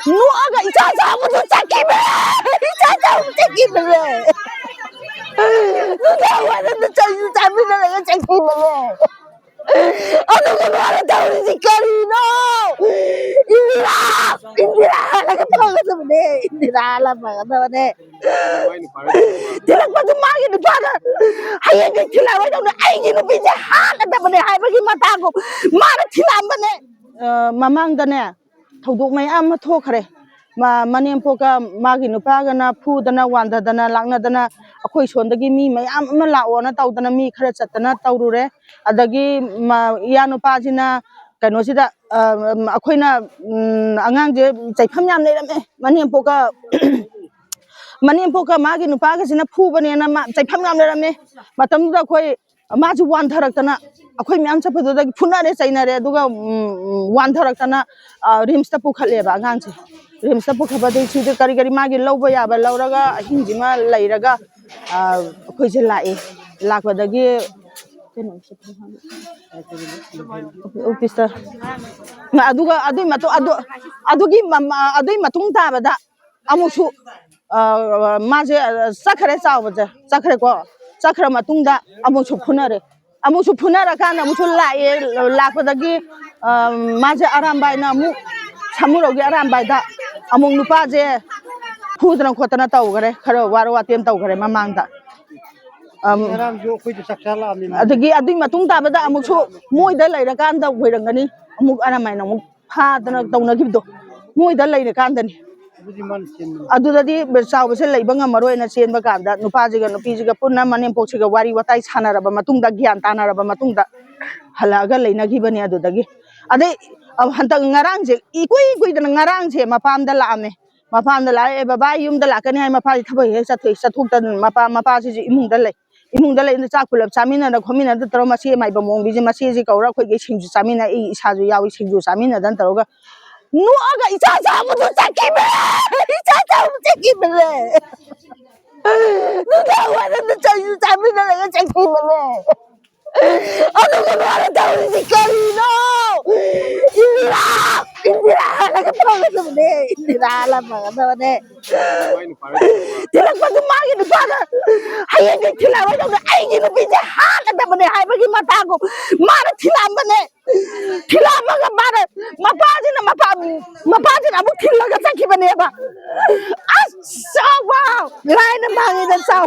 누아가 이자자부터 잡기만 이자자부터 잡기만 누가 와는데 저기 잡히는 애가 잡기만 어느 거를 다우지 거리노 인디라 나가 파가서 네 인디라 라마가 네 들어봐도 마기 누파가 하얀게 틸라와도 아이기 누비지 하나다 보네 하이버기 마타고 마라 틸람바네 마망다네 thầu mấy am thô khare mà manem poka magi nupa gana phu dana wanda dana langna dana akhoi son dagi mi mai am ma lao na taw dana mi khara chatana tawru re adagi ma ya nupa jina kano sida akhoi na angang je chaifam yam nei rame manem poka magi nupa ga jina phu bane na ma chaifam yam nei rame matam da khoi ma ju wan tharak tana akhoi myam chapadu da phuna re chaina re duga wan tharak tana rims ta pukhale ba ngang che rims ta pukhaba dei chu de kari kari magi lawba ya ba lawraga hinjima leiraga akhoi je lai lakwa dagi keno officer ma aduga adugi matung ta ba da amusu ma je sakhare chaw ba sakhare ko sakhara matung da amusu phunare amusu phunara kana amusu lai lakwadagi maje arambai na mu samurogi arambai da amung nupa je phudran khotana tawgare kharo warwa tem tawgare mamang da aram jo khoi saksala ami adagi adui matung ta bada amusu moida leira kan da hoirangani amuk aramai na mu phadana tawna gibdo moida leira kan dani adudadi bersaw bese leiba ngamaroi na chenba kanda nupajiga nupijiga punna manem poksiga wari watai sanaraba matungda gyan tanaraba matungda halaga leinagibani adudagi ade hantak ngarang je ikui dana ngarang je mapamda laame mapamda la e baba yumda lakani hai mapa thabai he sathuk tan mapa ji imungda lei na chakulap chamina na khomina da taro masi mai ba mong biji masi ji kaura khoi ge singju chamina e isaju yawi singju chamina dan taroga nuaga ijajabuto chakime ijajabuto chakime nuga wadanda chayu chamina laga chakime 어느 거를 다우지 거리노 인디라 나가 파가서 네 인디라 라마가 네 들어봐도 마기 누파가 하얀게 틸라와도 아이기 누비지 하나다 보네 하이버기 마타고 마라 틸람바네 틸람바가 마라 마파지나 아무 틸라가 잡히바네 봐 아싸 와 라이는 망이는 싸워